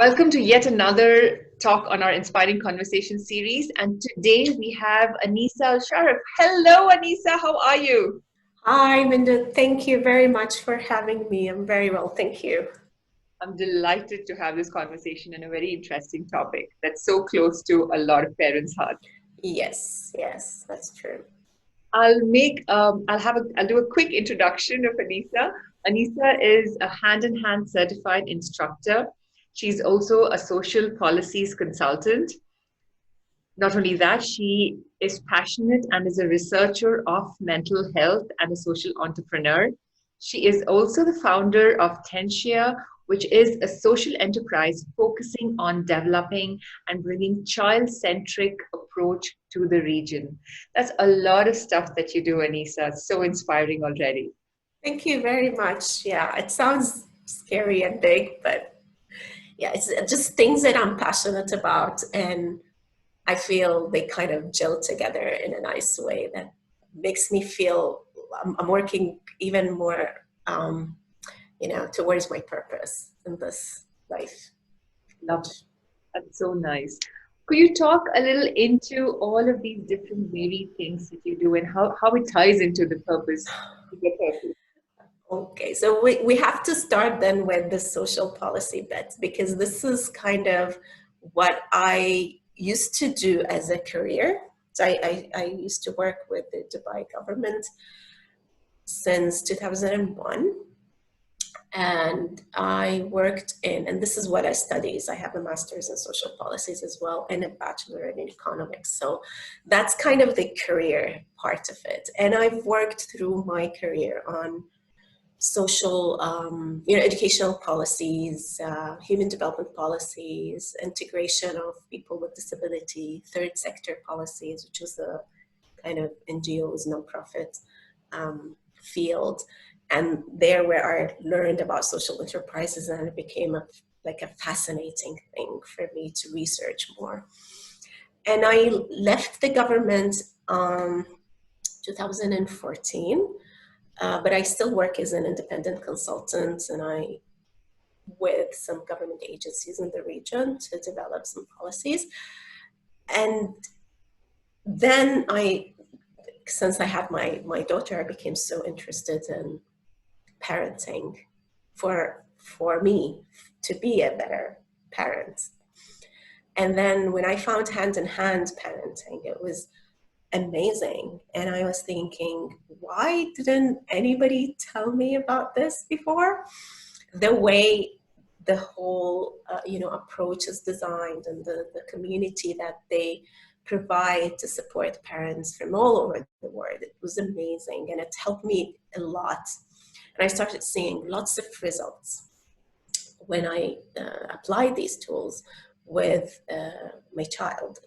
Welcome to yet another talk on our Inspiring Conversation series. And today we have Anisa Al Sharif. Hello, Anisa. How are you? Hi, Bindhu. Thank you very much for having me. I'm very well, thank you. I'm delighted to have this conversation on a very interesting topic that's so close to a lot of parents' hearts. Yes, that's true. I'll do a quick introduction of Anisa. Anisa is a hand-in-hand certified instructor. She's also a social policies consultant. Not only that, she is passionate and is a researcher of mental health and a social entrepreneur. She is also the founder of Tensia, which is a social enterprise focusing on developing and bringing child-centric approach to the region. That's a lot of stuff that you do, Anisa. It's so inspiring already. Thank you very much. Yeah, it sounds scary and big, but yeah, it's just things that I'm passionate about, and I feel they kind of gel together in a nice way that makes me feel I'm working even more, towards my purpose in this life. Love it. That's so nice. Could you talk a little into all of these different varied things that you do and how it ties into the purpose, your purpose? Okay, so we have to start then with the social policy bits because this is kind of what I used to do as a career. So I used to work with the Dubai government since 2001. And I worked in, and this is what I study, is I have a master's in social policies as well and a bachelor in economics. So that's kind of the career part of it. And I've worked through my career on social, educational policies, human development policies, integration of people with disability, third sector policies, which was the kind of NGOs, nonprofit field. And there where I learned about social enterprises, and it became like a fascinating thing for me to research more. And I left the government 2014, but I still work as an independent consultant, and I with some government agencies in the region to develop some policies. And then since I had my daughter, I became so interested in parenting for me to be a better parent. And then when I found hand in hand parenting, it was amazing. And I was thinking, why didn't anybody tell me about this before? The way the whole approach is designed and the community that they provide to support parents from all over the world, it was amazing, and it helped me a lot. And I started seeing lots of results when I applied these tools with my child.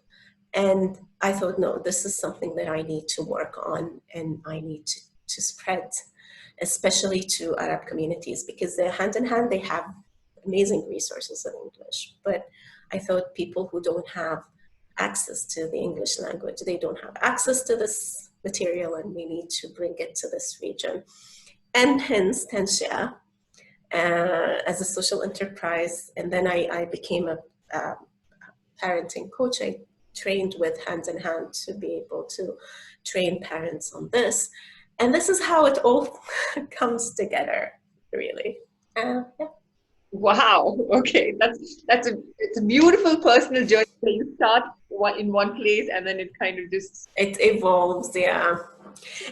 And I thought, no, this is something that I need to work on, and I need to spread, especially to Arab communities, because they're hand in hand, they have amazing resources in English. But I thought people who don't have access to the English language, they don't have access to this material, and we need to bring it to this region. And hence Tensia as a social enterprise. And then I became a parenting coach. I trained with Hands in Hand to be able to train parents on this. And this is how it all comes together, really. Yeah. Wow. Okay. It's a beautiful personal journey where you start in one place and then it kind of just It evolves, yeah.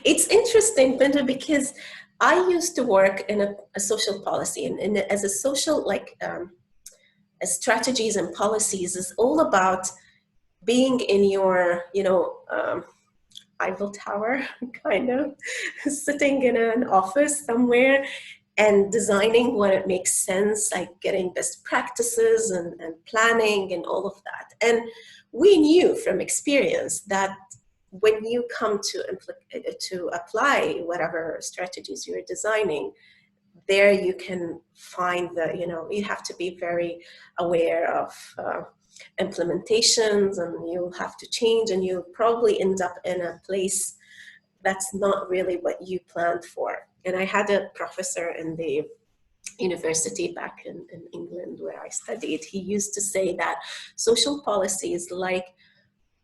It's interesting, Binda, because I used to work in a social policy, and as a social, strategies and policies is all about being in your, Eiffel Tower, kind of, sitting in an office somewhere and designing what it makes sense, like getting best practices and planning and all of that. And we knew from experience that when you come to apply whatever strategies you're designing, there you can find you have to be very aware of implementations, and you'll have to change, and you'll probably end up in a place that's not really what you planned for. And I had a professor in the university back in England where I studied, he used to say that social policy is like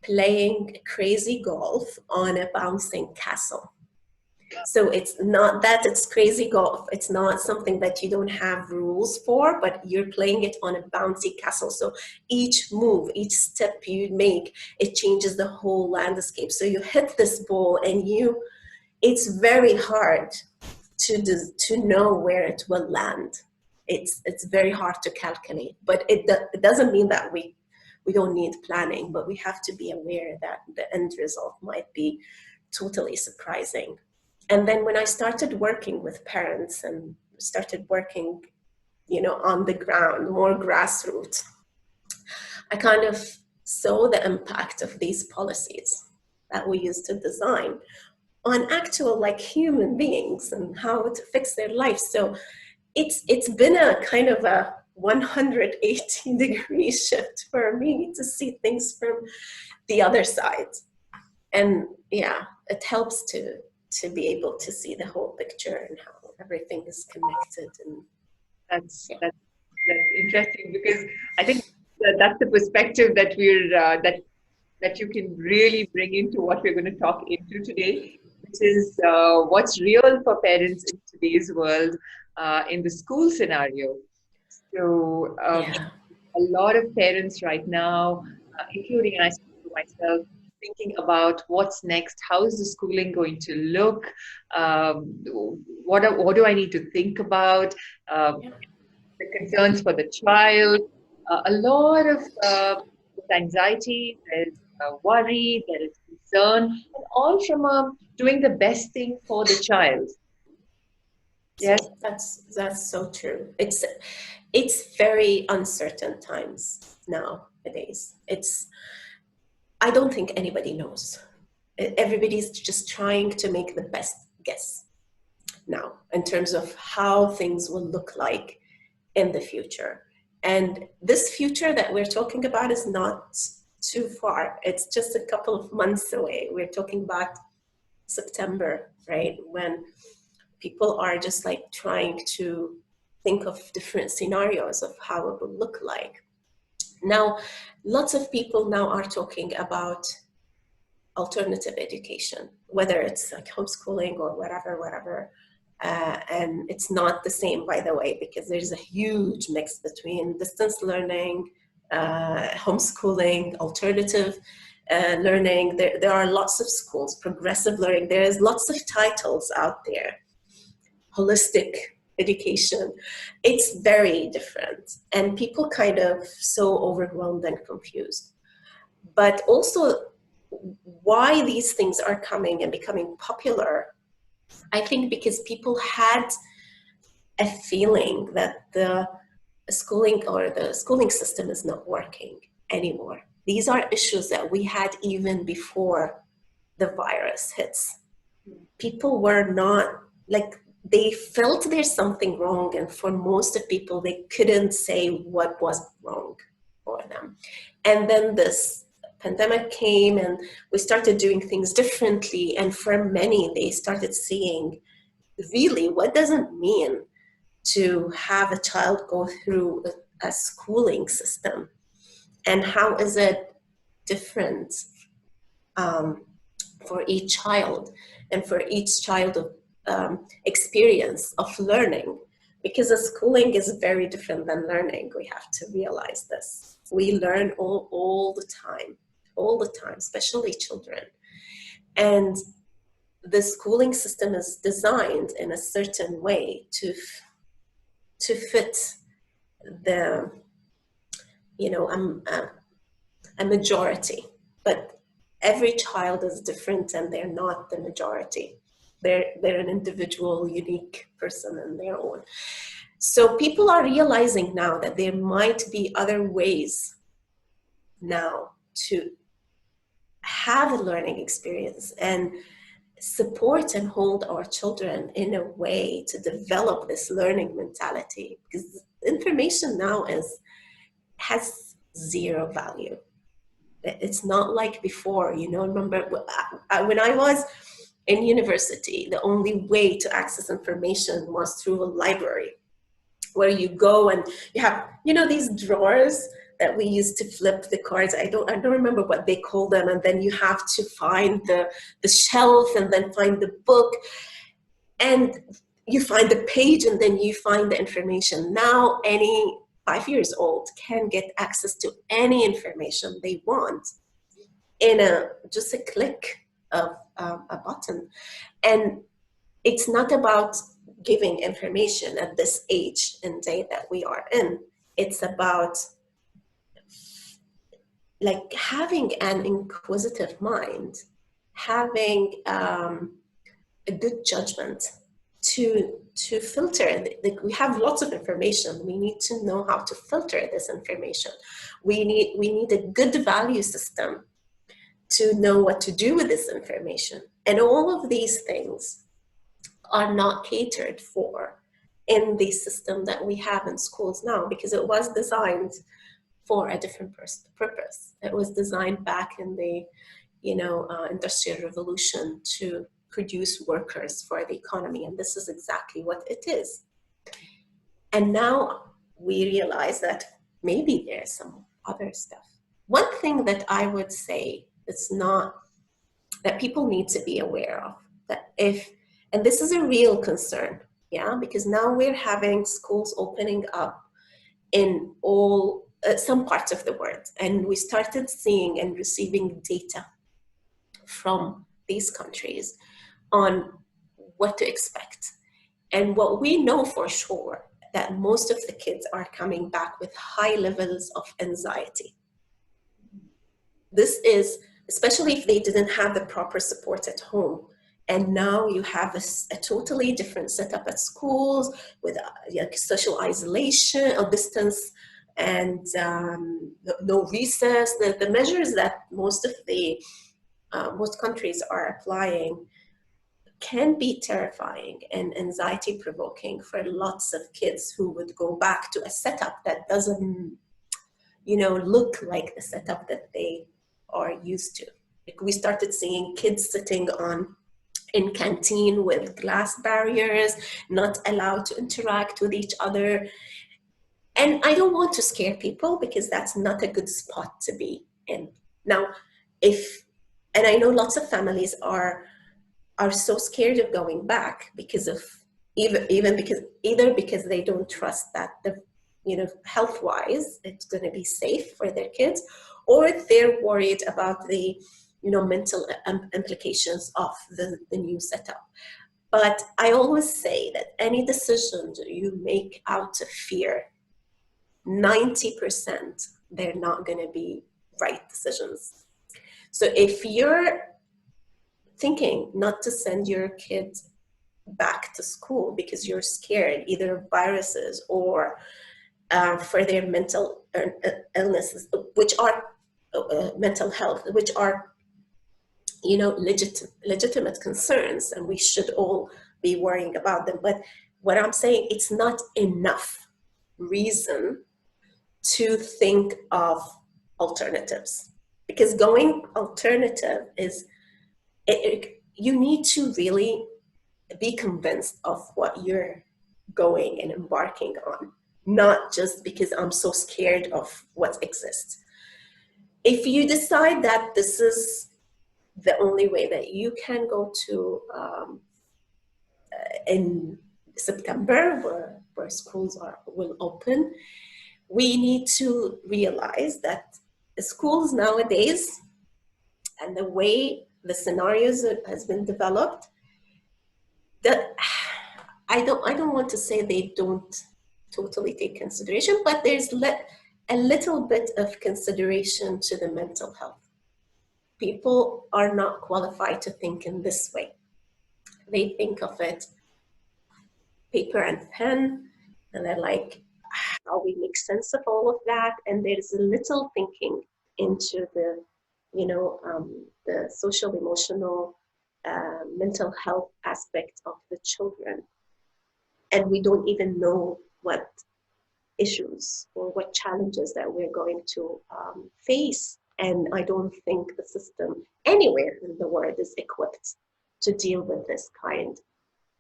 playing crazy golf on a bouncing castle. So it's not that it's crazy golf. It's not something that you don't have rules for, but you're playing it on a bouncy castle. So each move, each step you make, it changes the whole landscape. So you hit this ball and it's very hard to know where it will land. It's very hard to calculate, but it doesn't mean that we don't need planning, but we have to be aware that the end result might be totally surprising. And then when I started working with parents and started working, on the ground, more grassroots, I kind of saw the impact of these policies that we used to design on actual like human beings and how to fix their life. So it's been a kind of a 180-degree shift for me to see things from the other side. And yeah, it helps to be able to see the whole picture and how everything is connected. And that's interesting, because I think that's the perspective that that you can really bring into what we're going to talk into today, which is what's real for parents in today's world, in the school scenario. So a lot of parents right now, including I myself, thinking about what's next. How is the schooling going to look? What do I need to think about? The concerns for the child. A lot of anxiety. There's worry. There is concern, and all from doing the best thing for the child. Yes, so that's so true. It's very uncertain times nowadays. I don't think anybody knows. Everybody's just trying to make the best guess now in terms of how things will look like in the future. And this future that we're talking about is not too far. It's just a couple of months away. We're talking about September, right? When people are just like trying to think of different scenarios of how it will look like. Now, lots of people now are talking about alternative education, whether it's like homeschooling or whatever. And it's not the same, by the way, because there's a huge mix between distance learning, homeschooling, alternative learning. There are lots of schools, progressive learning. There's lots of titles out there. Holistic education. It's very different. And people kind of so overwhelmed and confused. But also why these things are coming and becoming popular, I think because people had a feeling that the schooling system is not working anymore. These are issues that we had even before the virus hits. People were not like, they felt there's something wrong, and for most of people, they couldn't say what was wrong for them. And then this pandemic came and we started doing things differently, and for many, they started seeing really what does it mean to have a child go through a schooling system, and how is it different for each child and for each child experience of learning, because the schooling is very different than learning. We have to realize this. We learn all the time, especially children. And the schooling system is designed in a certain way to fit the, a majority, but every child is different and they're not the majority. They're an individual, unique person in their own. So people are realizing now that there might be other ways now to have a learning experience and support and hold our children in a way to develop this learning mentality, because information now has zero value. It's not like before, remember when I was in university, the only way to access information was through a library. where you go and you have, you know, these drawers that we used to flip the cards. I don't remember what they call them. And then you have to find the shelf and then find the book. And you find the page and then you find the information. Now any 5 years old can get access to any information they want in just a click of a button. And it's not about giving information at this age and day that we are in. It's about like having an inquisitive mind, having a good judgment to filter. Like, we have lots of information. We need to know how to filter this information. We need a good value system to know what to do with this information. And all of these things are not catered for in the system that we have in schools now, because it was designed for a different purpose. It was designed back in the Industrial Revolution to produce workers for the economy, and this is exactly what it is. And now we realize that maybe there's some other stuff. One thing that I would say it's not, that people need to be aware of, that and this is a real concern, because now we're having schools opening up in all some parts of the world, and we started seeing and receiving data from these countries on what to expect. And what we know for sure, that most of the kids are coming back with high levels of anxiety. This is, especially if they didn't have the proper support at home. And now you have a totally different setup at schools with social isolation or distance and no recess. The measures that most countries are applying can be terrifying and anxiety provoking for lots of kids who would go back to a setup that doesn't, look like the setup that they are used to. Like, we started seeing kids sitting in canteen with glass barriers, not allowed to interact with each other. And I don't want to scare people, because that's not a good spot to be in. Now, and I know lots of families are so scared of going back because of either because they don't trust that health-wise it's going to be safe for their kids, or they're worried about the mental implications of the new setup. But I always say that any decision you make out of fear, 90% they're not going to be right decisions. So if you're thinking not to send your kids back to school because you're scared either of viruses or for their mental illnesses, which are mental health, which are legitimate concerns, and we should all be worrying about them. But what I'm saying, it's not enough reason to think of alternatives, because going alternative is you need to really be convinced of what you're going and embarking on, not just because I'm so scared of what exists. If you decide that this is the only way that you can go to in September, where schools will open, we need to realize that the schools nowadays and the way the scenarios has been developed, that I don't want to say they don't totally take consideration, but there's a little bit of consideration to the mental health. People are not qualified to think in this way. They think of it paper and pen, and they're like, how we make sense of all of that. And there's a little thinking into the social, emotional, mental health aspect of the children. And we don't even know what issues or what challenges that we're going to face. And I don't think the system anywhere in the world is equipped to deal with this kind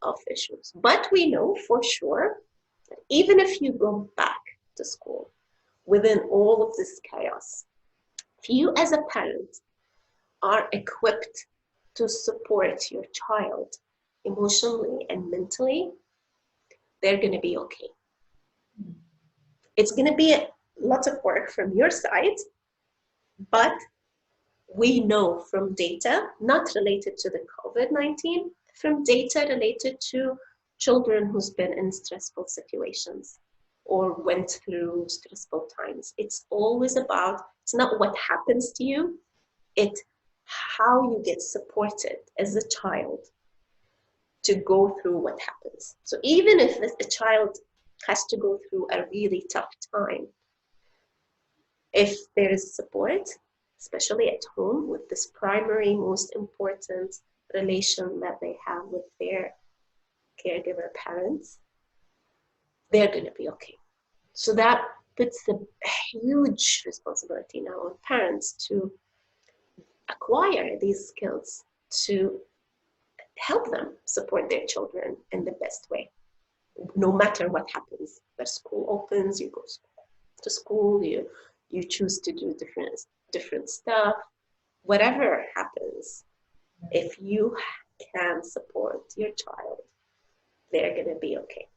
of issues. But we know for sure Even if you go back to school within all of this chaos, if you as a parent are equipped to support your child emotionally and mentally, they're going to be okay. It's going to be lots of work from your side, but we know from data, not related to the COVID-19, from data related to children who's been in stressful situations or went through stressful times. It's always about, it's not what happens to you, it's how you get supported as a child to go through what happens. So even if a child has to go through a really tough time, if there is support, especially at home with this primary, most important relation that they have with their caregiver parents, they're going to be okay. So that puts a huge responsibility now on parents to acquire these skills to help them support their children in the best way, no matter what happens. The school opens, you go to school, you choose to do different stuff, whatever happens, if you can support your child, they're going to be okay.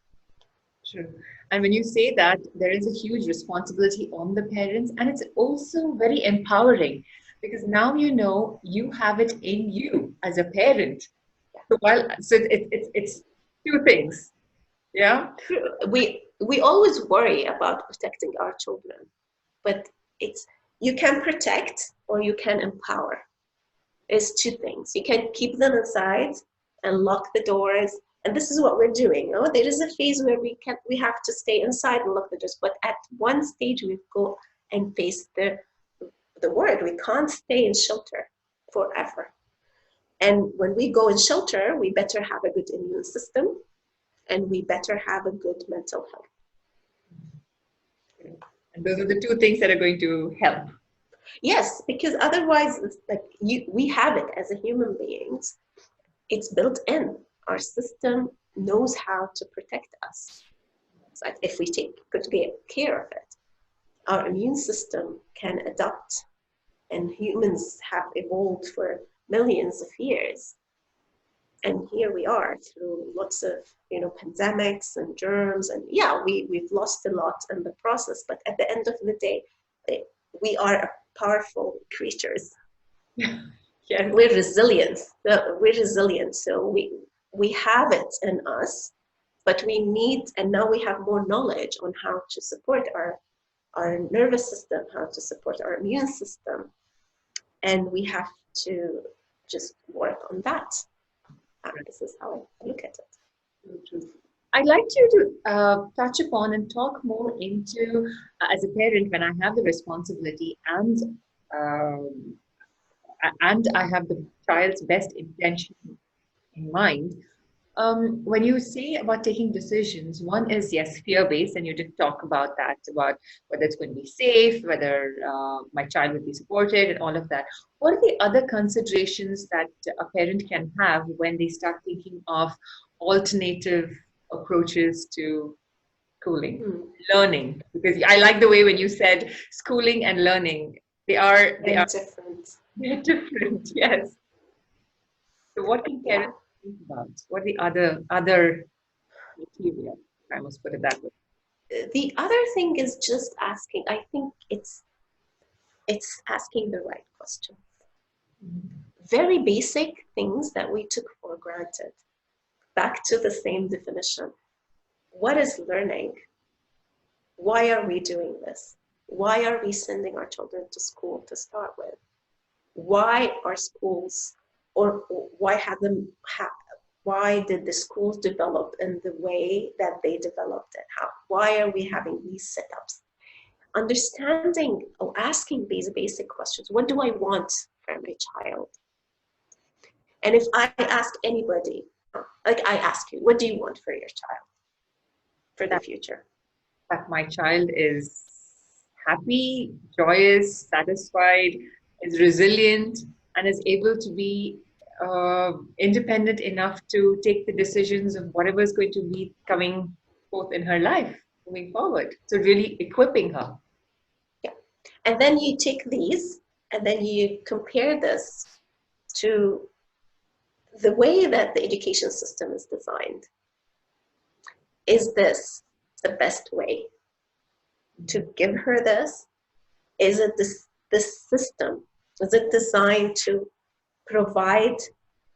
True. And when you say that, there is a huge responsibility on the parents, and it's also very empowering because now you know you have it in you as a parent. So it's two things. Yeah. We always worry about protecting our children, but it's, you can protect or you can empower. It's two things. You can keep them inside and lock the doors, and this is what we're doing. Oh, there is a phase where we have to stay inside and lock the doors, but at one stage we go and face the world. We can't stay in shelter forever. And when we go in shelter, we better have a good immune system and we better have a good mental health. And those are the two things that are going to help. Yes, because otherwise, it's like we have it as a human beings. It's built in. Our system knows how to protect us. So if we take good care of it, our immune system can adapt. And humans have evolved for millions of years. And here we are through lots of, pandemics and germs. And yeah, we've lost a lot in the process. But at the end of the day, we are powerful creatures. Yeah. We're resilient. So we have it in us, but we need, and now we have more knowledge on how to support our nervous system, how to support our immune system. And we have to just work on that. This is how I look at it. I'd like you to touch upon and talk more into, as a parent, when I have the responsibility and I have the child's best intention in mind. When you say about taking decisions, one is, yes, fear-based, and you did talk about that, about whether it's going to be safe, whether my child will be supported, and all of that. What are the other considerations that a parent can have when they start thinking of alternative approaches to schooling, learning? Because I like the way when you said schooling and learning, they are different. They're different, yes. So what can parents think about? What are the other criteria, if I must put it that way? The other thing is just asking. I think it's asking the right question. Very basic things that we took for granted. Back to the same definition. What is learning? Why are we doing this? Why are we sending our children to school to start with? Why are schools, or why did the schools develop in the way that they developed it? Why are we having these setups? Understanding or asking these basic questions. What do I want for my child? And if I ask anybody, like I ask you, what do you want for your child for the future? That my child is happy, joyous, satisfied, is resilient, and is able to be independent enough to take the decisions of whatever is going to be coming forth in her life moving forward. So really equipping her. Yeah. And then you take these and then you compare this to the way that the education system is designed. Is this the best way to give her this? Is it this system? Is it designed to provide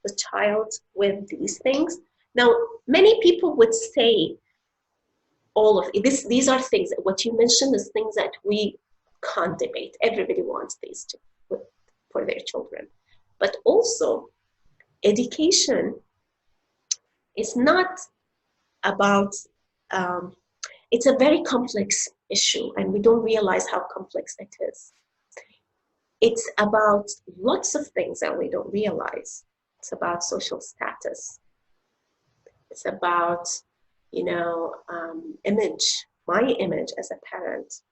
the child with these things? Now, many people would say all of this, these are things, what you mentioned is things that we can't debate. Everybody wants these for their children. But also, education is not about, it's a very complex issue, and we don't realize how complex it is. It's about lots of things that we don't realize. It's about social status. It's about, image, my image as a parent.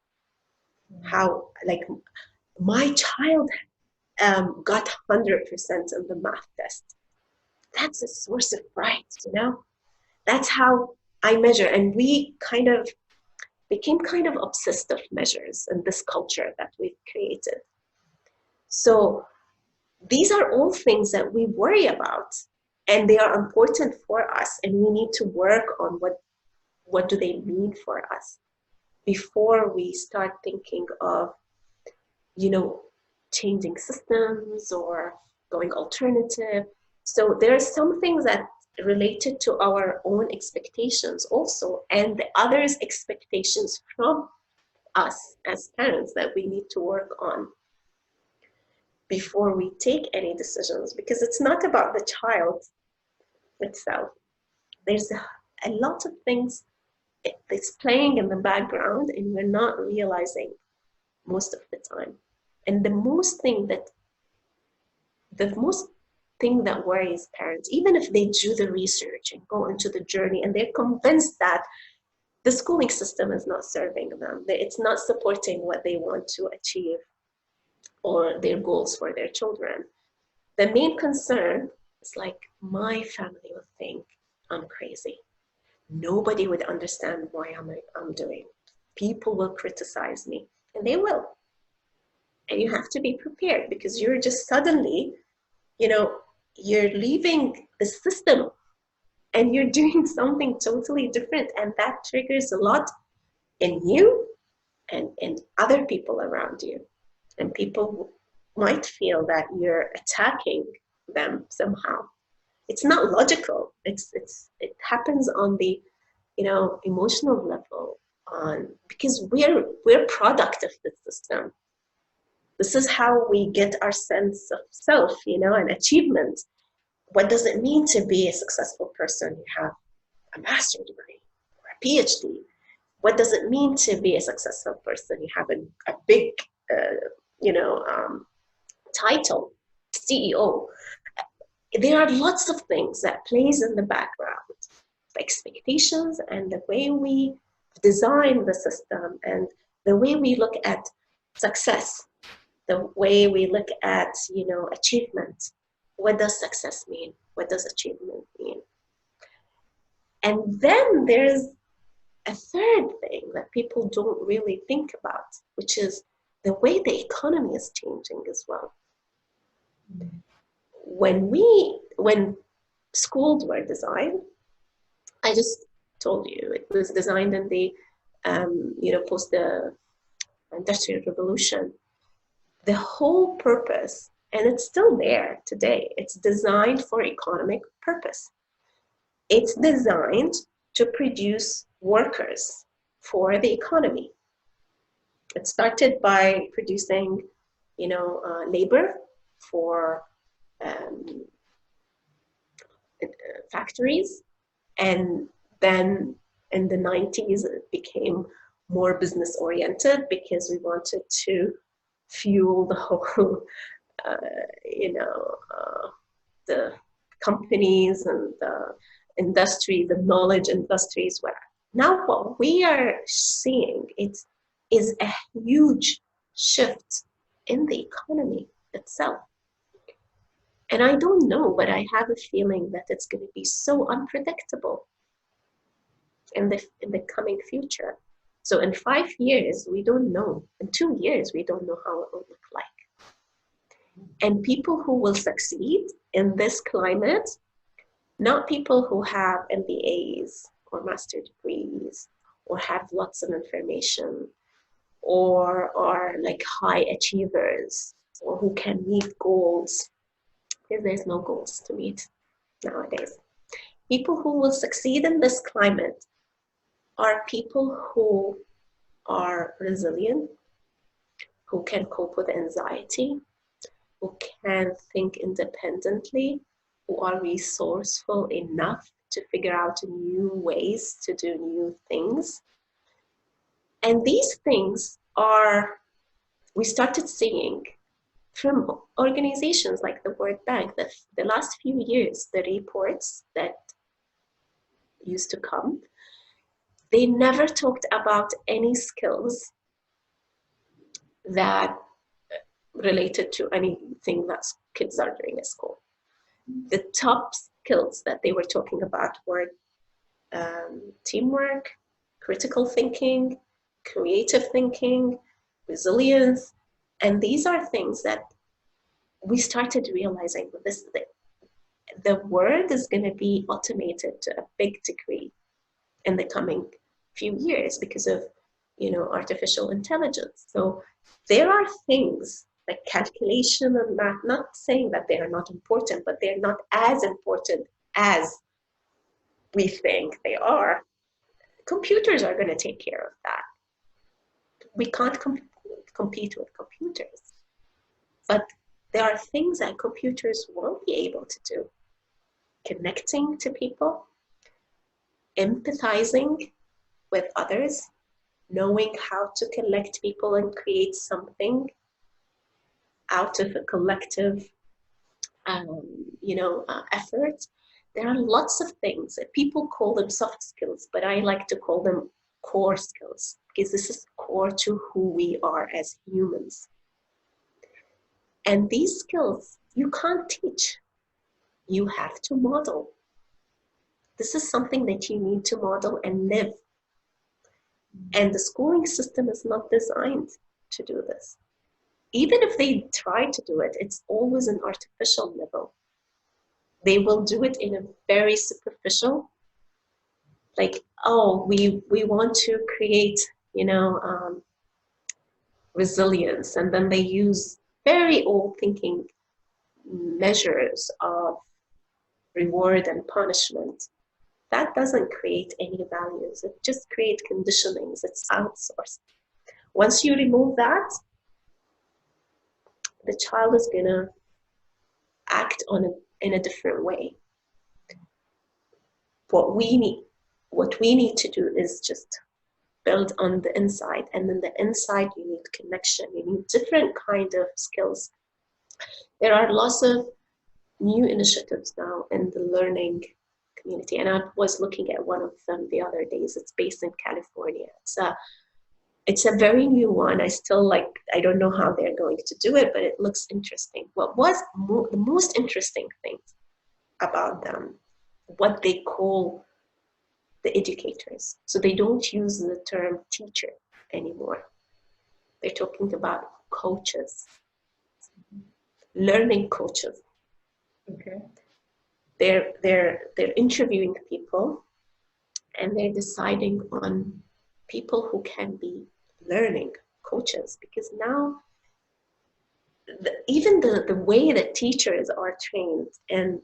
How, like, my child got 100% in the math test. That's a source of pride, That's how I measure. And we kind of became kind of obsessed with measures in this culture that we've created. So these are all things that we worry about, and they are important for us, and we need to work on what do they mean for us before we start thinking of, changing systems or going alternative. So there are some things that related to our own expectations also, and the others' expectations from us as parents that we need to work on before we take any decisions, because it's not about the child itself. There's a lot of things that's playing in the background and we're not realizing most of the time. And the most thing that worries parents, even if they do the research and go into the journey and they're convinced that the schooling system is not serving them, that it's not supporting what they want to achieve or their goals for their children, the main concern is like, my family will think I'm crazy. Nobody would understand why I'm doing. People will criticize me, and they will. And you have to be prepared, because you're just suddenly, you're leaving the system and you're doing something totally different. And that triggers a lot in you and in other people around you. And people might feel that you're attacking them somehow. It's not logical. It happens on the emotional level, because we're product of the system. This is how we get our sense of self, and achievement. What does it mean to be a successful person? You have a master's degree or a PhD. What does it mean to be a successful person? You have a big, title, CEO. There are lots of things that plays in the background, the expectations and the way we design the system and the way we look at success, the way we look at, achievement. What does success mean? What does achievement mean? And then there's a third thing that people don't really think about, which is the way the economy is changing as well. When schools were designed, I just told you, it was designed in the, post the Industrial Revolution. The whole purpose, and it's still there today, it's designed for economic purpose. It's designed to produce workers for the economy. It started by producing, labor for factories, and then in the 90s it became more business oriented because we wanted to fuel the whole, the companies and the industry, the knowledge industries. Where now what we are seeing is a huge shift in the economy itself. And I don't know, but I have a feeling that it's going to be so unpredictable. in the coming future. So in 5 years, we don't know. In 2 years, we don't know how it will look like. And people who will succeed in this climate, not people who have MBAs or master degrees or have lots of information or are like high achievers or who can meet goals, because there's no goals to meet nowadays. People who will succeed in this climate are people who are resilient, who can cope with anxiety, who can think independently, who are resourceful enough to figure out new ways to do new things. And these things are, we started seeing from organizations like the World Bank, the last few years, the reports that used to come, they never talked about any skills that related to anything that kids are doing at school. The top skills that they were talking about were teamwork, critical thinking, creative thinking, resilience. And these are things that we started realizing that the world is going to be automated to a big degree in the coming few years because of, artificial intelligence. So there are things like calculation and math, not saying that they are not important, but they're not as important as we think they are. Computers are going to take care of that. We can't compete with computers, but there are things that computers won't be able to do. Connecting to people, empathizing with others, knowing how to collect people and create something out of a collective, effort. There are lots of things. People call them soft skills, but I like to call them core skills because this is core to who we are as humans. And these skills you can't teach. You have to model. This is something that you need to model and live. And the schooling system is not designed to do this. Even if they try to do it, it's always an artificial level. They will do it in a very superficial, like, oh, we want to create, resilience. And then they use very old thinking measures of reward and punishment. That doesn't create any values. It just creates conditionings. It's outsourced. Once you remove that, the child is going to act in a different way. What we need to do is just build on the inside. And then the inside, you need connection. You need different kind of skills. There are lots of new initiatives now in the learning community. And I was looking at one of them the other days. It's based in California. It's a very new one. I don't know how they're going to do it, but it looks interesting. What was the most interesting thing about them, what they call the educators. So they don't use the term teacher anymore. They're talking about coaches, learning coaches. Okay. They're interviewing people and they're deciding on people who can be learning coaches, because now even the way that teachers are trained in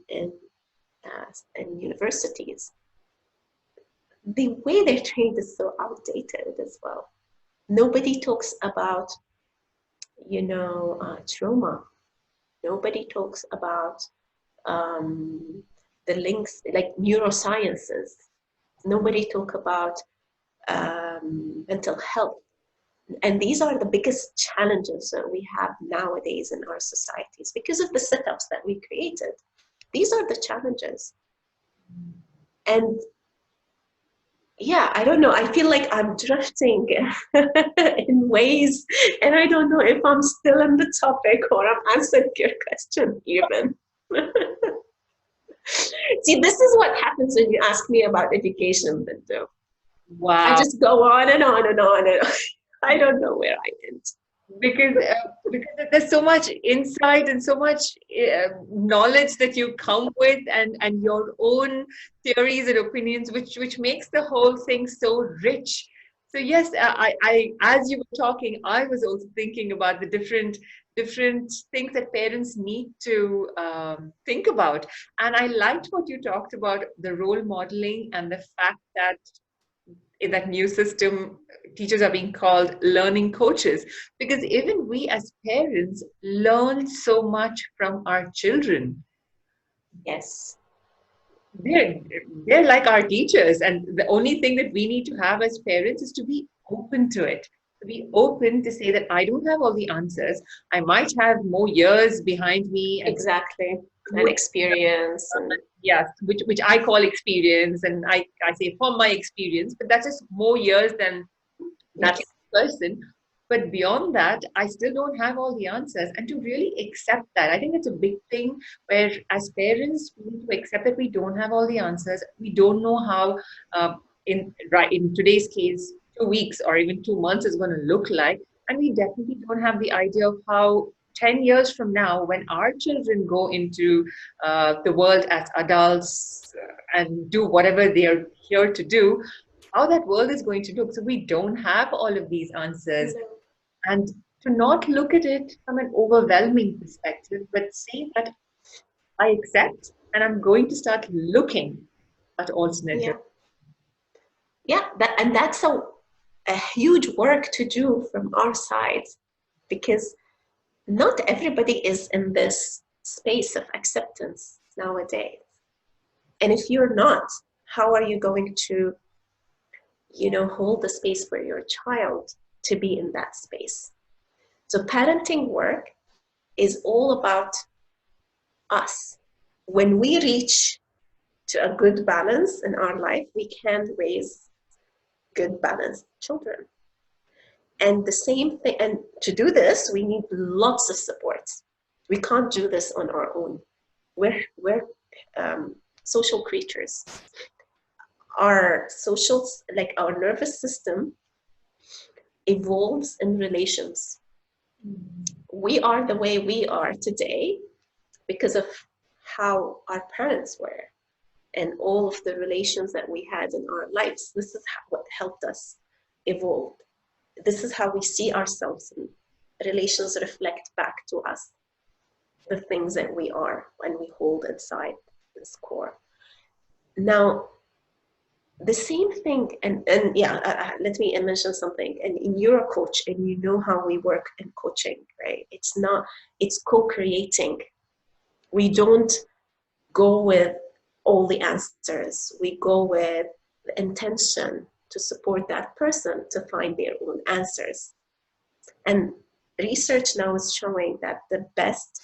universities, the way they're trained is so outdated as well. Nobody talks about, trauma. Nobody talks about the links, like neurosciences. Nobody talk about mental health. And these are the biggest challenges that we have nowadays in our societies because of the setups that we created. These are the challenges. And yeah, I don't know. I feel like I'm drifting in ways, and I don't know if I'm still on the topic or I'm answering your question even. See, this is what happens when you ask me about education, Bindhu. I Wow. just go on and on and on and on. I don't know where I end. Because there's so much insight and so much knowledge that you come with, and your own theories and opinions, which makes the whole thing so rich. So yes, I as you were talking, I was also thinking about the different things that parents need to think about. And I liked what you talked about, the role modeling and the fact that in that new system, teachers are being called learning coaches, because even we as parents learn so much from our children. Yes. they're they're like our teachers, and the only thing that we need to have as parents is to be open to it, to be open to say that I don't have all the answers. I might have more years behind me and Exactly. And experience and yes, which I call experience, and I say from my experience, but that's just more years than that yes. person. But beyond that, I still don't have all the answers. And to really accept that, I think it's a big thing where, as parents, we need to accept that we don't have all the answers. We don't know how, in today's case, 2 weeks or even 2 months is going to look like. And we definitely don't have the idea of how 10 years from now, when our children go into the world as adults and do whatever they are here to do, how that world is going to look. So we don't have all of these answers. No. And to not look at it from an overwhelming perspective, but say that I accept and I'm going to start looking at Yeah. alternatives. Yeah. And that's a huge work to do from our side, because not everybody is in this space of acceptance nowadays. And if you're not, how are you going to, hold the space for your child to be in that space? So parenting work is all about us. When we reach to a good balance in our life, we can raise good balanced children. And the same thing, and to do this, we need lots of support. We can't do this on our own. We're social creatures. Our social, like our nervous system, evolves in relations. We are the way we are today because of how our parents were and all of the relations that we had in our lives. This is what helped us evolve. This is how we see ourselves, and relations reflect back to us the things that we are when we hold inside this core. Now, the same thing, and yeah, let me mention something. And you're a coach, and you know how we work in coaching, right? It's co-creating. We don't go with all the answers. We go with the intention to support that person to find their own answers. And research now is showing that the best,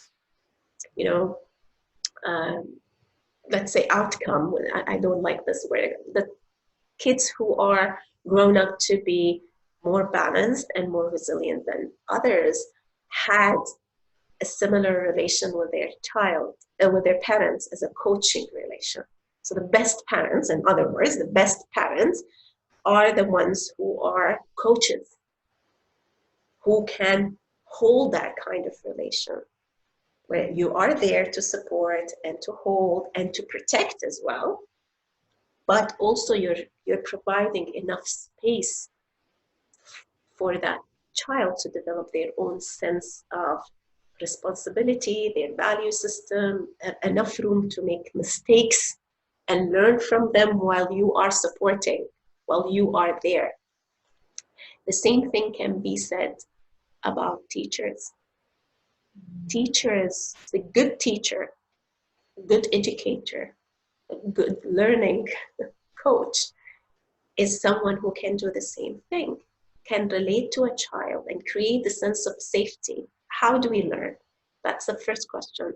let's say outcome, I don't like this word, the kids who are grown up to be more balanced and more resilient than others had a similar relation with their child, with their parents, as a coaching relation. So the best parents, in other words, the best parents are the ones who are coaches, who can hold that kind of relation, where you are there to support and to hold and to protect as well, but also you're providing enough space for that child to develop their own sense of responsibility, their value system, enough room to make mistakes and learn from them while you are supporting, while you are there. The same thing can be said about teachers. Teachers, the good teacher, good educator, a good learning coach is someone who can do the same thing, can relate to a child and create a sense of safety. How do we learn? That's the first question.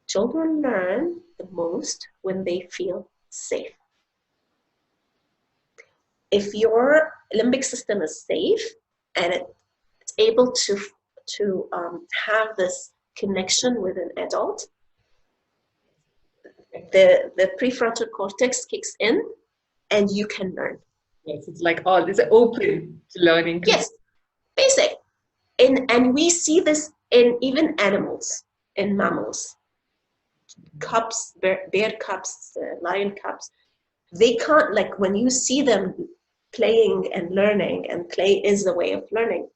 Children learn the most when they feel safe. If your limbic system is safe and it's able to have this connection with an adult, the prefrontal cortex kicks in and you can learn. Yes, it's like all it's open to learning. Yes, basic. And we see this in even animals, in mammals, cubs, bear cubs, lion cubs. They can't, like when you see them playing and learning, and play is the way of learning,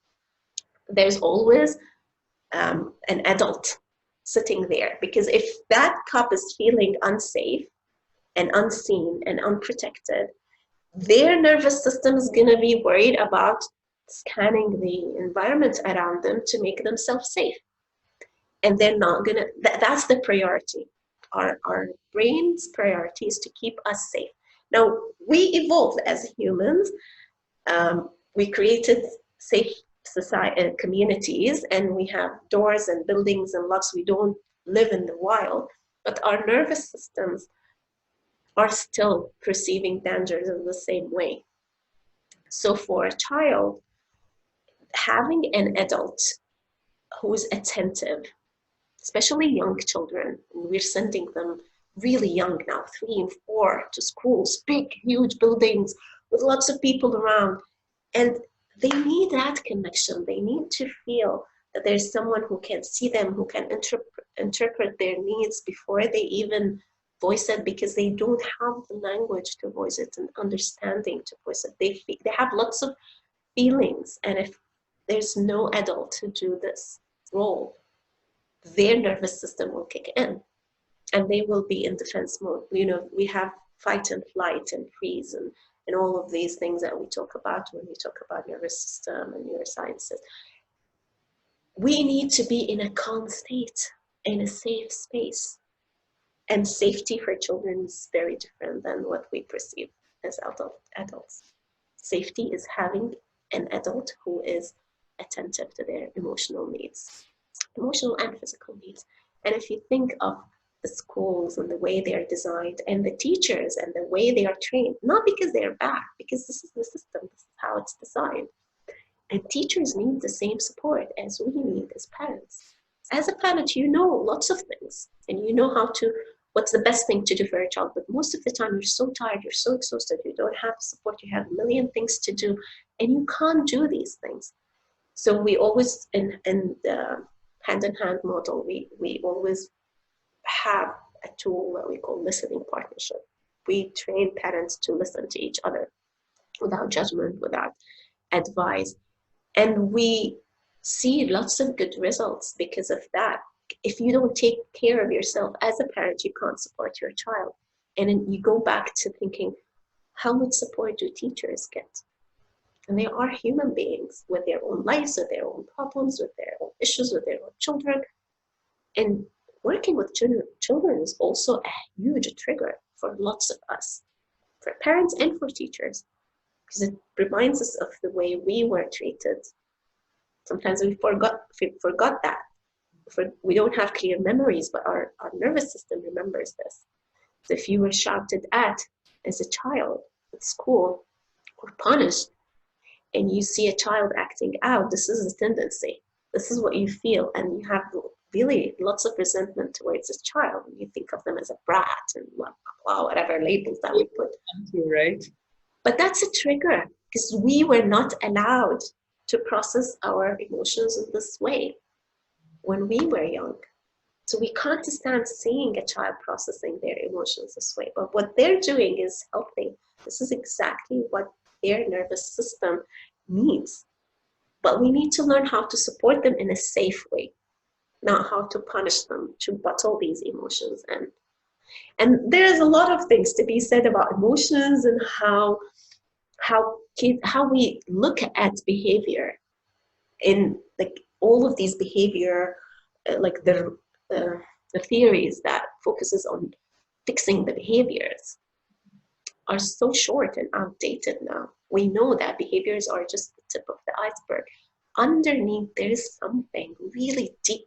there's always an adult sitting there, because if that cub is feeling unsafe and unseen and unprotected, their nervous system is going to be worried about scanning the environment around them to make themselves safe. And they're not going to, that's the priority. Our brain's priority is to keep us safe. Now, we evolved as humans. We created safe society, communities, and we have doors and buildings and locks. We don't live in the wild, but our nervous systems are still perceiving dangers in the same way. So for a child, having an adult who's attentive, especially young children, we're sending them really young now, 3 and 4, to schools, big, huge buildings with lots of people around. And they need that connection. They need to feel that there's someone who can see them, who can interpret their needs before they even voice it, because they don't have the language to voice it and understanding to voice it. They have lots of feelings, and if there's no adult to do this role, their nervous system will kick in and they will be in defense mode. You know, we have fight and flight and freeze and all of these things that we talk about when we talk about nervous system and neurosciences. We need to be in a calm state, in a safe space. And safety for children is very different than what we perceive as adults. Safety is having an adult who is attentive to their emotional needs, emotional and physical needs. And if you think of the schools and the way they are designed, and the teachers and the way they are trained, not because they're bad, because this is the system, this is how it's designed. And teachers need the same support as we need as parents. As a parent, you know lots of things, and you know what's the best thing to do for a child, but most of the time you're so tired, you're so exhausted, you don't have support, you have a million things to do, and you can't do these things. So we always, in the hand-in-hand model, we always have a tool that we call listening partnership. We train parents to listen to each other without judgment, without advice. And we see lots of good results because of that. If you don't take care of yourself as a parent, you can't support your child. And then you go back to thinking, how much support do teachers get? And they are human beings with their own lives, with their own problems, with their own issues, with their own children. And working with children is also a huge trigger for lots of us, for parents and for teachers, because it reminds us of the way we were treated. Sometimes we forgot that. We don't have clear memories, but our nervous system remembers this. So if you were shouted at as a child at school or punished, and you see a child acting out, this is a tendency. This is what you feel, and you have really lots of resentment towards this child. You think of them as a brat and whatever labels that we put. Right. But that's a trigger because we were not allowed to process our emotions in this way when we were young. So we can't stand seeing a child processing their emotions this way. But what they're doing is healthy. This is exactly what their nervous system needs. But we need to learn how to support them in a safe way, not how to punish them, to bottle these emotions. And there's a lot of things to be said about emotions and how we look at behavior in like all of these behavior, like the theories that focuses on fixing the behaviors are so short and outdated now. We know that behaviors are just the tip of the iceberg. Underneath, there is something really deep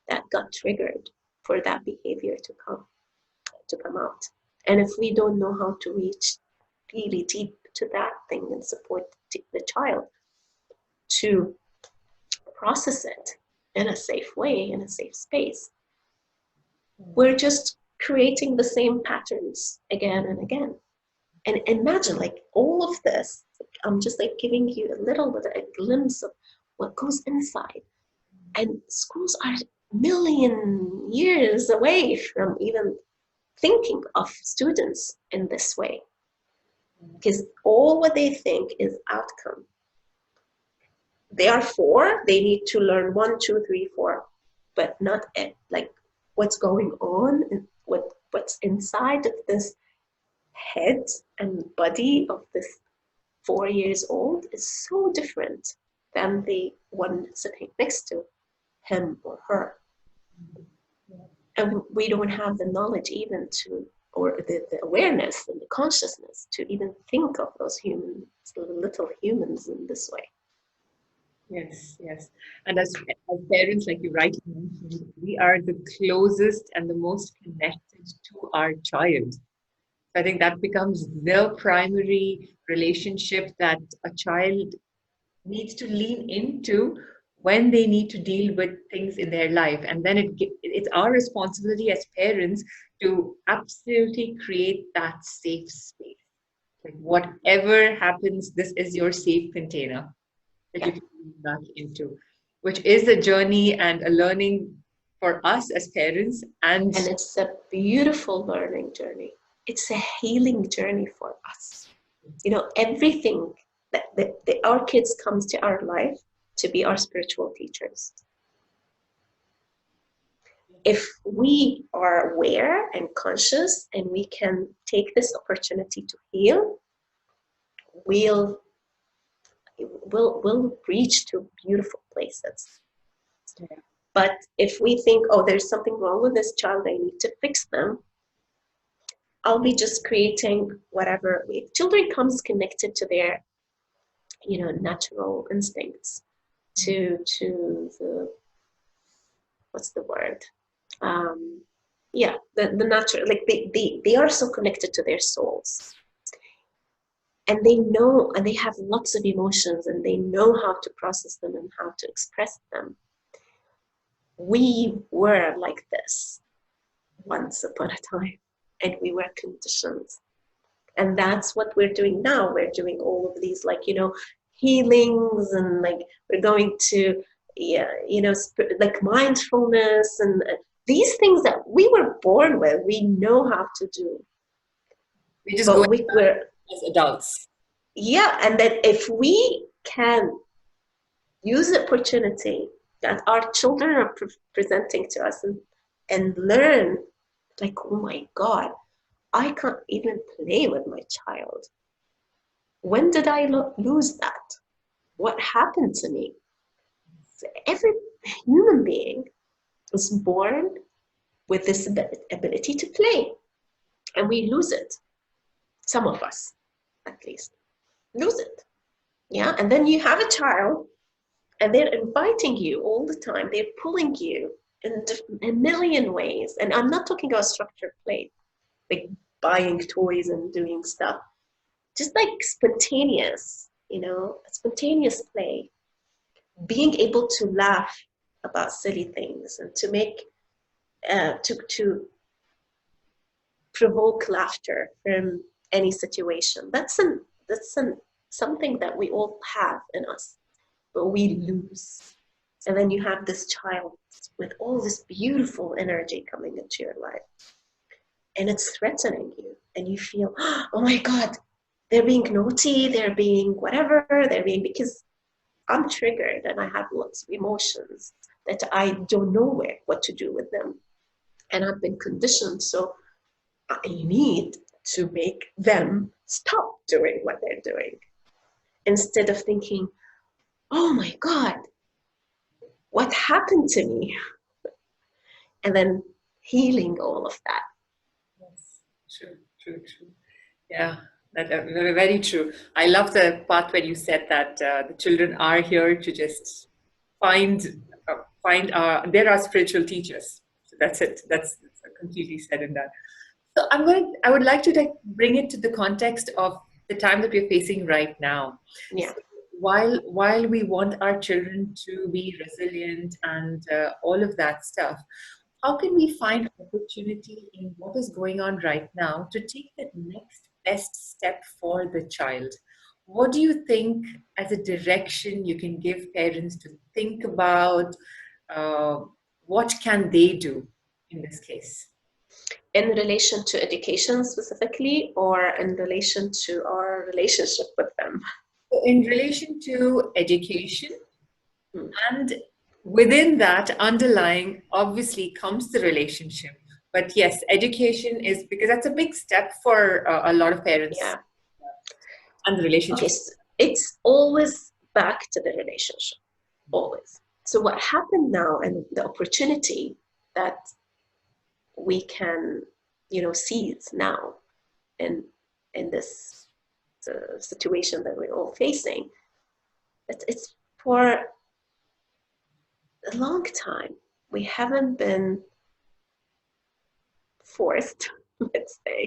that got triggered for that behavior to come out. And if we don't know how to reach really deep to that thing and support the child to process it in a safe way, in a safe space, we're just creating the same patterns again and again. And imagine like all of this, I'm just like giving you a little bit, a glimpse of what goes inside. And schools are million years away from even thinking of students in this way, because all what they think is outcome. They are four, they need to learn 1, 2, 3, 4, but not like what's going on and what's inside of this head and body of this 4 years old is so different than the one sitting next to him or her. And we don't have the knowledge even to, or the awareness and the consciousness to even think of those humans, little humans in this way. Yes, yes. And as parents, like you rightly mentioned, we are the closest and the most connected to our child. I think that becomes the primary relationship that a child needs to lean into when they need to deal with things in their life. And then it's our responsibility as parents to absolutely create that safe space. Like whatever happens, this is your safe container that you can move back into, which is a journey and a learning for us as parents. And it's a beautiful learning journey. It's a healing journey for us. You know, everything that our kids comes to our life to be our spiritual teachers. If we are aware and conscious and we can take this opportunity to heal, we'll reach to beautiful places. Yeah. But if we think, oh, there's something wrong with this child, I need to fix them, I'll be just creating whatever. Children comes connected to their, natural instincts, to the, what's the word? The natural, like they are so connected to their souls. And they know, and they have lots of emotions, and they know how to process them and how to express them. We were like this once upon a time, and we were conditioned. And that's what we're doing now. We're doing all of these, healings, and we're going to, like mindfulness, and these things that we were born with, we know how to do. We just go as adults. Yeah, and that if we can use the opportunity that our children are presenting to us and learn, oh my God, I can't even play with my child. When did I lose that? What happened to me? Every human being is born with this ability to play, and we lose it. Some of us, at least, lose it. Yeah, and then you have a child, and they're inviting you all the time. They're pulling you in a million ways. And I'm not talking about structured play, like buying toys and doing stuff. Just like spontaneous, spontaneous play. Being able to laugh about silly things and to make, to provoke laughter from any situation. That's something that we all have in us, but we lose. And then you have this child with all this beautiful energy coming into your life, and it's threatening you, and you feel, oh my God, they're being naughty, they're being whatever, because I'm triggered and I have lots of emotions that I don't know what to do with them. And I've been conditioned, so I need to make them stop doing what they're doing. Instead of thinking, oh my God, what happened to me? And then healing all of that. Yes, true. Yeah, that very true. I love the part when you said that the children are here to just find they're our spiritual teachers. So that's it. That's completely said and done. So I would like to bring it to the context of the time that we're facing right now. Yeah. So while we want our children to be resilient and all of that stuff, how can we find opportunity in what is going on right now to take that next best step for the child? What do you think as a direction you can give parents to think about? Uh, what can they do in this case? In relation to education specifically, or in relation to our relationship with them? So in relation to education, Hmm. and within that underlying obviously comes the relationship. But yes, education is, because that's a big step for a lot of parents, Yeah. and the Okay, relationship. so it's always back to the relationship, always. So what happened now, and the opportunity that we can, seize now in this situation that we're all facing, it's for a long time we haven't been forced, let's say,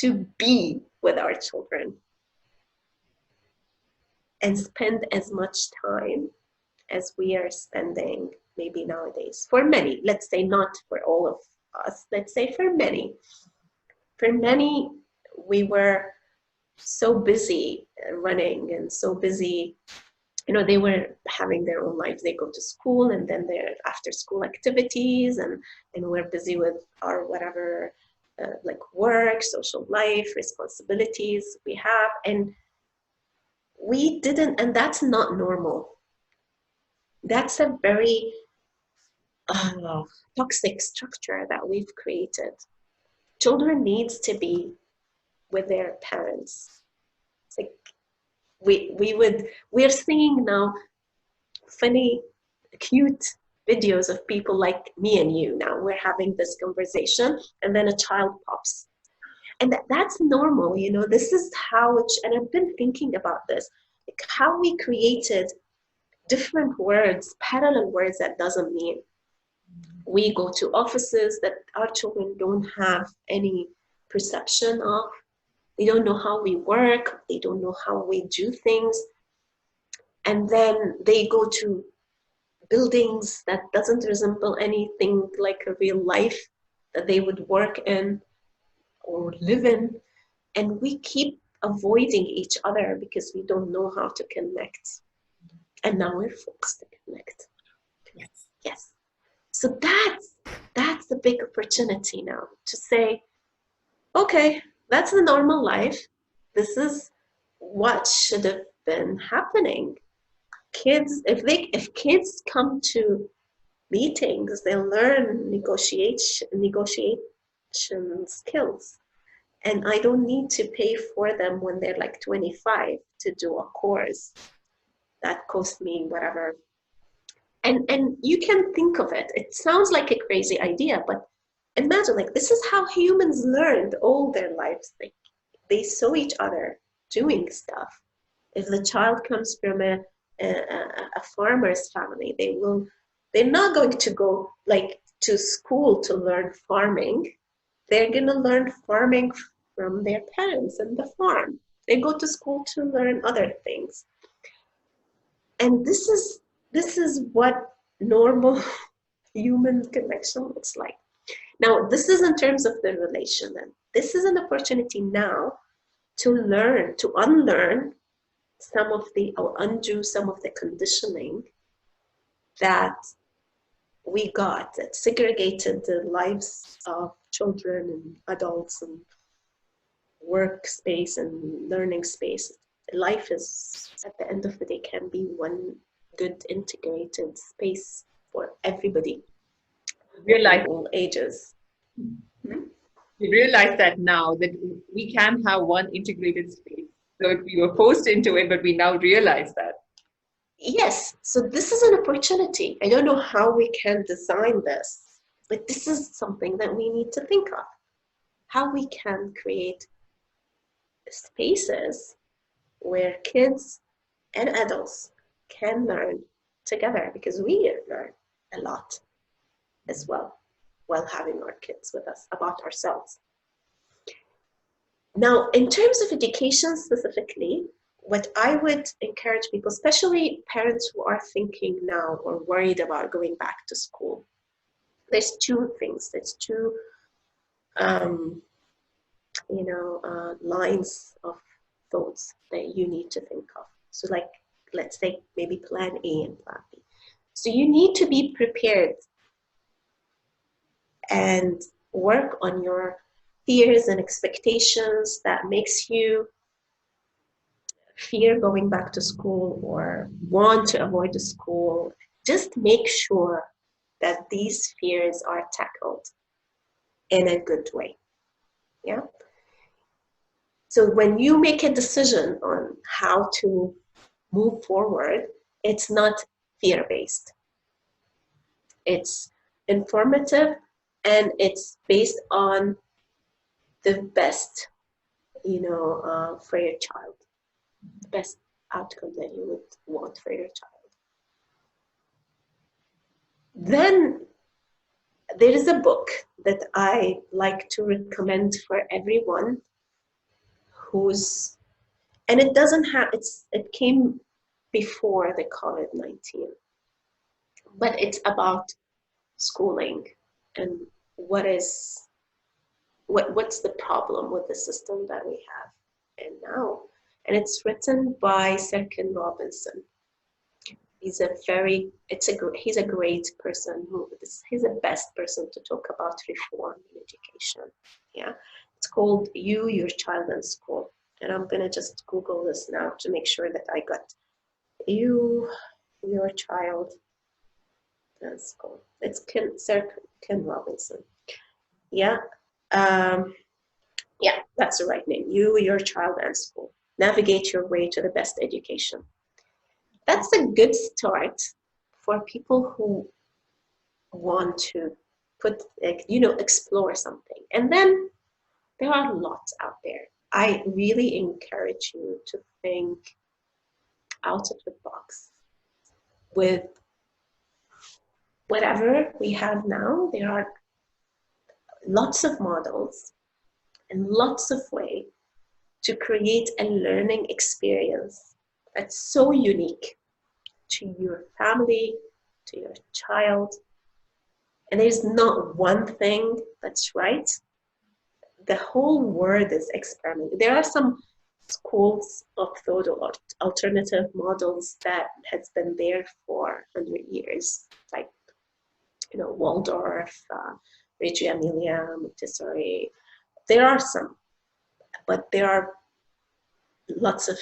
to be with our children and spend as much time as we are spending maybe nowadays. For many, let's say not for all of us, let's say for many. For many, we were so busy running and so busy, they were having their own lives. They go to school and then their after school activities, and we're busy with our whatever, like work, social life, responsibilities we have. And we didn't, and that's not normal. That's a very toxic structure that we've created. Children needs to be with their parents. Like we're seeing now funny, cute videos of people like me and you. Now we're having this conversation, and then a child pops, and that's normal. This is how it. And I've been thinking about this, like how we created different words, parallel words that doesn't mean. We go to offices that our children don't have any perception of. They don't know how we work. They don't know how we do things. And then they go to buildings that doesn't resemble anything like a real life that they would work in or live in. And we keep avoiding each other because we don't know how to connect. And now we're forced to connect. Yes. Yes. So that's the big opportunity now to say, okay, that's the normal life. This is what should have been happening. Kids, if kids come to meetings, they learn negotiation skills. And I don't need to pay for them when they're like 25 to do a course that cost me whatever. And you can think of it. It sounds like a crazy idea, but imagine, like, this is how humans learned all their lives. Like, they saw each other doing stuff. If the child comes from a farmer's family, they're not going to go like to school to learn farming. They're going to learn farming from their parents and the farm. They go to school to learn other things. And this is what normal human connection looks like. Now, this is in terms of the relation, and this is an opportunity now to learn, to unlearn some of the, or undo some of the conditioning that we got, that segregated the lives of children and adults and workspace and learning space. Life is, at the end of the day, can be one good integrated space for everybody, Realize, all ages. we realize that now that we can have one integrated space. So we were forced into it, but we now realize that. Yes, so this is an opportunity. I don't know how we can design this, but this is something that we need to think of. How we can create spaces where kids and adults can learn together, because we learn a lot as well while having our kids with us about ourselves. Now, in terms of education specifically, what I would encourage people, especially parents who are thinking now or worried about going back to school, there's two things. There's two lines of thoughts that you need to think of. So like, let's say maybe plan A and plan B. So you need to be prepared and work on your fears and expectations that makes you fear going back to school or want to avoid the school. Just make sure that these fears are tackled in a good way. Yeah. So when you make a decision on how to move forward, it's not fear-based. It's informative, and it's based on the best, for your child, the best outcome that you would want for your child. Then there is a book that I like to recommend for everyone and it doesn't have, it came before the COVID-19, but it's about schooling and what's the problem with the system that we have and now. And it's written by Sir Ken Robinson. He's a great person he's the best person to talk about reform in education. Yeah, it's called You, Your Child and School. And I'm gonna just Google this now to make sure that I got You, Your Child and School. It's Sir Ken Robinson. Yeah, yeah, that's the right name. You, Your Child and School. Navigate your way to the best education. That's a good start for people who want to explore something. And then there are lots out there. I really encourage you to think out of the box. With whatever we have now, there are lots of models and lots of ways to create a learning experience that's so unique to your family, to your child. And there's not one thing that's right. The whole world is experimenting. There are some schools of thought or alternative models that has been there for 100 years, like Waldorf, Reggio Emilia, Montessori. There are some, but there are lots of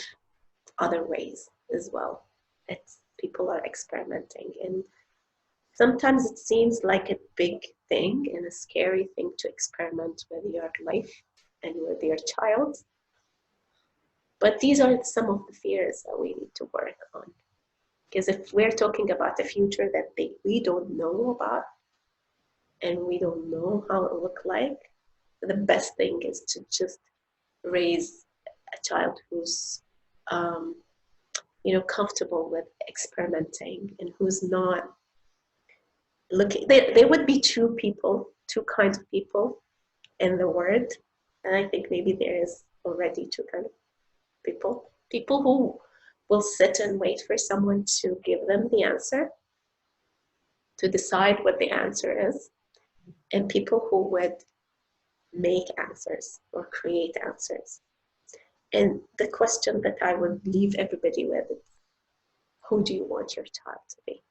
other ways as well. People are experimenting, and sometimes it seems like a big thing and a scary thing to experiment with your life and with your child. But these are some of the fears that we need to work on. Because if we're talking about a future that we don't know about and we don't know how it will look like, the best thing is to just raise a child who's comfortable with experimenting and who's not looking. There would be two kinds of people in the world, and I think maybe there is already two kinds of people who will sit and wait for someone to give them the answer, to decide what the answer is, and people who would make answers or create answers. And the question that I would leave everybody with is, who do you want your child to be?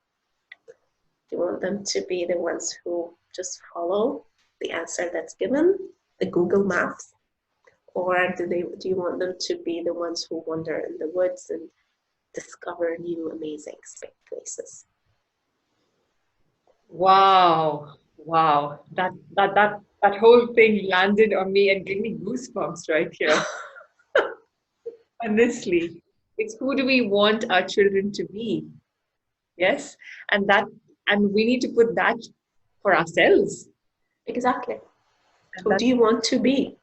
Do you want them to be the ones who just follow the answer that's given, the Google Maps? Or do you want them to be the ones who wander in the woods and discover new amazing places? Wow. That whole thing landed on me and gave me goosebumps right here. Honestly, it's who do we want our children to be? Yes, and we need to put that for ourselves. Exactly. Who do you want to be?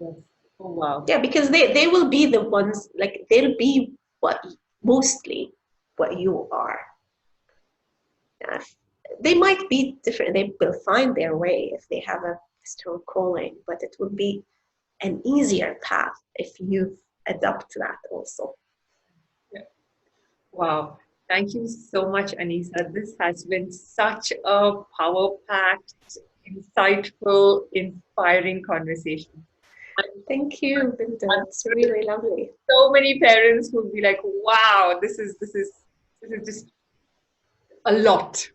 Yes. Oh wow. Yeah, because they will be the ones, like they'll be mostly what you are. They might be different. They will find their way if they have a strong calling, but it will be an easier path if you adopt that also. Yeah. Wow. Thank you so much, Anisa. This has been such a power-packed insightful, inspiring conversation. Thank you, Bindhu. It's really lovely. So many parents will be like, "Wow, this is just a lot."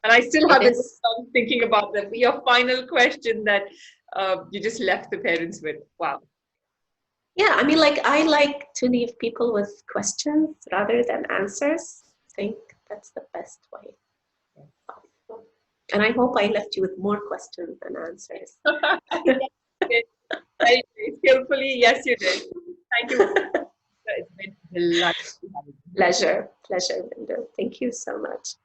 And I still It have the is. goosebumps thinking about that. Your final question that you just left the parents with. Wow. Yeah, I mean, like, I like to leave people with questions rather than answers. I think that's the best way possible. And I hope I left you with more questions than answers. Very, very skillfully, yes, you did. Thank you. It's been delightful having you. Pleasure, Bindhu. Thank you so much.